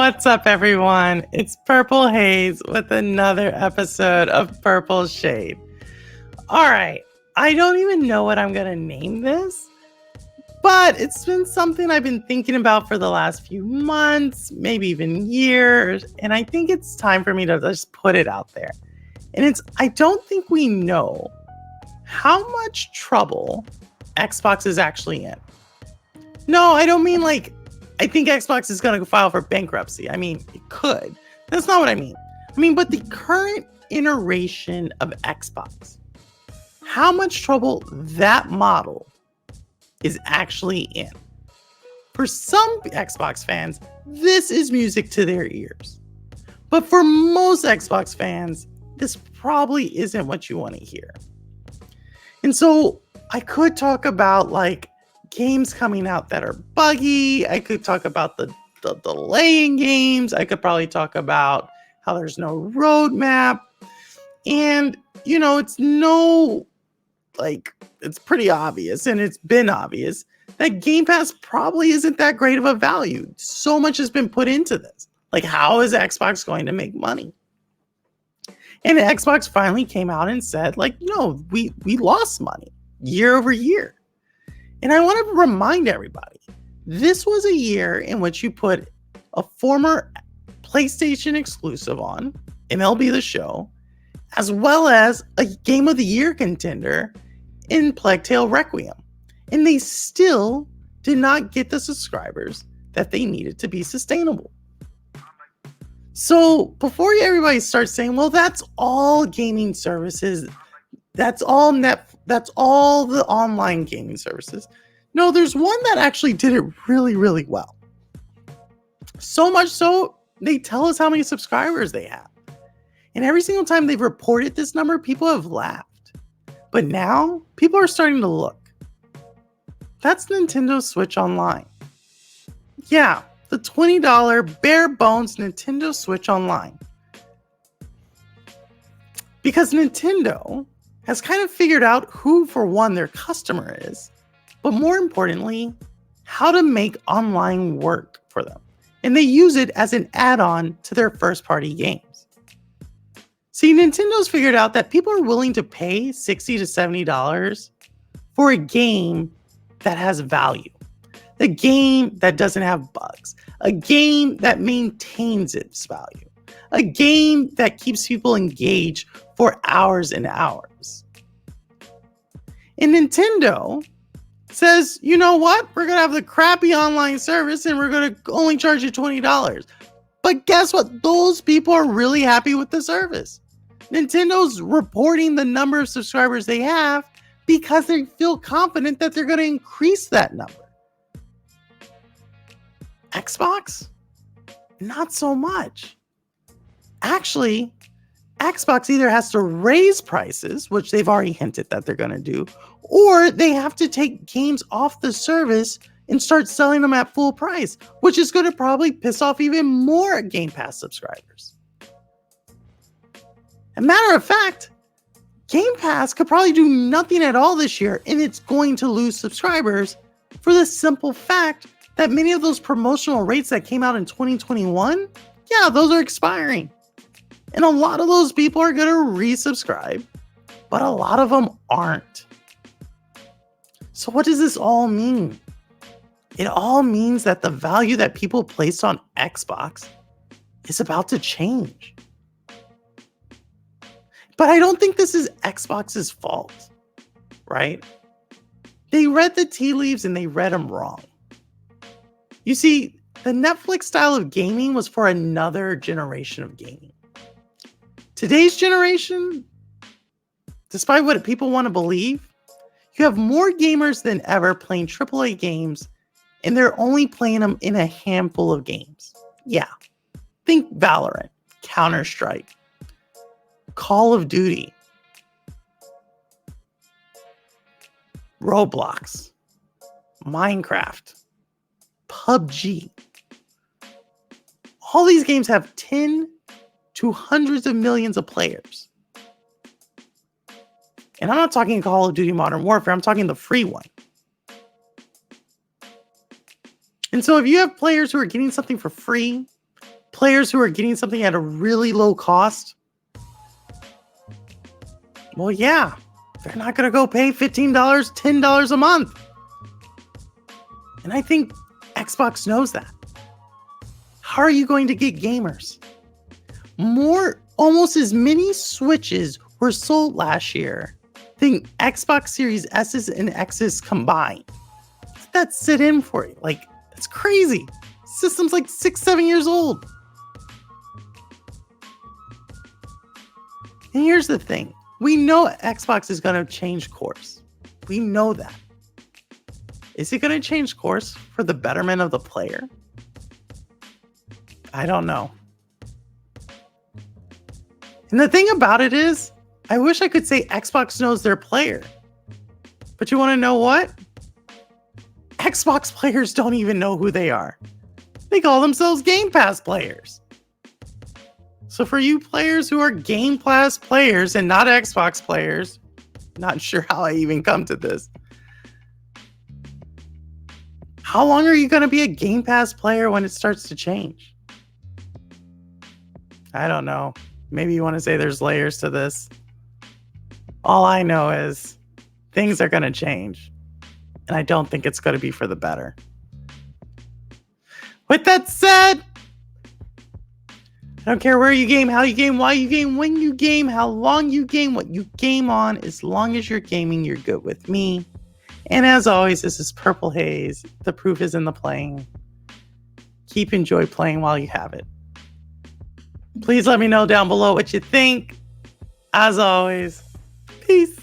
What's up, everyone? It's Purple Haze with another episode of Purple Shade. All right, I don't even know what I'm going to name this, but it's been something I've been thinking about for the last few months, maybe even years, and I think it's time for me to just put it out there. And it's, I don't think we know how much trouble Xbox is actually in. No, I don't mean like, I think Xbox is going to file for bankruptcy. I mean, it could. That's not what I mean. I mean, but the current iteration of Xbox, how much trouble that model is actually in. For some Xbox fans, this is music to their ears. But for most Xbox fans, this probably isn't what you want to hear. And so I could talk about like games coming out that are buggy. I could talk about the delay in games. I could probably talk about how there's no roadmap. And, you know, it's pretty obvious, and it's been obvious that Game Pass probably isn't that great of a value. So much has been put into this. Like, how is Xbox going to make money? And Xbox finally came out and said, like, no, we lost money year over year. And I want to remind everybody, this was a year in which you put a former PlayStation exclusive on, MLB The Show, as well as a Game of the Year contender in Plague Tale Requiem. And they still did not get the subscribers that they needed to be sustainable. So before everybody starts saying, well, that's all gaming services, that's all the online gaming services. No, there's one that actually did it really, really well. So much so, they tell us how many subscribers they have. And every single time they've reported this number, people have laughed. But now, people are starting to look. That's Nintendo Switch Online. Yeah, the $20 bare bones Nintendo Switch Online. Because Nintendo has kind of figured out who, for one, their customer is, but more importantly, how to make online work for them. And they use it as an add-on to their first-party games. See, Nintendo's figured out that people are willing to pay $60 to $70 for a game that has value. A game that doesn't have bugs. A game that maintains its value. A game that keeps people engaged for hours and hours. And Nintendo says, you know what? We're going to have the crappy online service and we're going to only charge you $20. But guess what? Those people are really happy with the service. Nintendo's reporting the number of subscribers they have because they feel confident that they're going to increase that number. Xbox? Not so much. Actually, Xbox either has to raise prices, which they've already hinted that they're going to do, or they have to take games off the service and start selling them at full price, which is going to probably piss off even more Game Pass subscribers. As a matter of fact, Game Pass could probably do nothing at all this year, and it's going to lose subscribers for the simple fact that many of those promotional rates that came out in 2021, yeah, those are expiring. And a lot of those people are going to resubscribe, but a lot of them aren't. So what does this all mean? It all means that the value that people placed on Xbox is about to change. But I don't think this is Xbox's fault, right? They read the tea leaves and they read them wrong. You see, the Netflix style of gaming was for another generation of gaming. Today's generation, despite what people want to believe, you have more gamers than ever playing AAA games, and they're only playing them in a handful of games. Yeah, think Valorant, Counter-Strike, Call of Duty, Roblox, Minecraft, PUBG. All these games have 10 to hundreds of millions of players. And I'm not talking Call of Duty Modern Warfare, I'm talking the free one. And so if you have players who are getting something for free, players who are getting something at a really low cost, well, yeah, they're not going to go pay $15, $10 a month. And I think Xbox knows that. How are you going to get gamers? Almost as many Switches were sold last year than Xbox Series S's and X's combined. Let that sit in for you. Like, that's crazy. System's like 6-7 years old. And here's the thing. We know Xbox is going to change course. We know that. Is it going to change course for the betterment of the player? I don't know. And the thing about it is, I wish I could say Xbox knows their player. But you want to know what? Xbox players don't even know who they are. They call themselves Game Pass players. So for you players who are Game Pass players and not Xbox players, not sure how I even come to this. How long are you going to be a Game Pass player when it starts to change? I don't know. Maybe you want to say there's layers to this. All I know is things are going to change. And I don't think it's going to be for the better. With that said, I don't care where you game, how you game, why you game, when you game, how long you game, what you game on. As long as you're gaming, you're good with me. And as always, this is Purple Haze. The proof is in the playing. Enjoy playing while you have it. Please let me know down below what you think. As always, peace.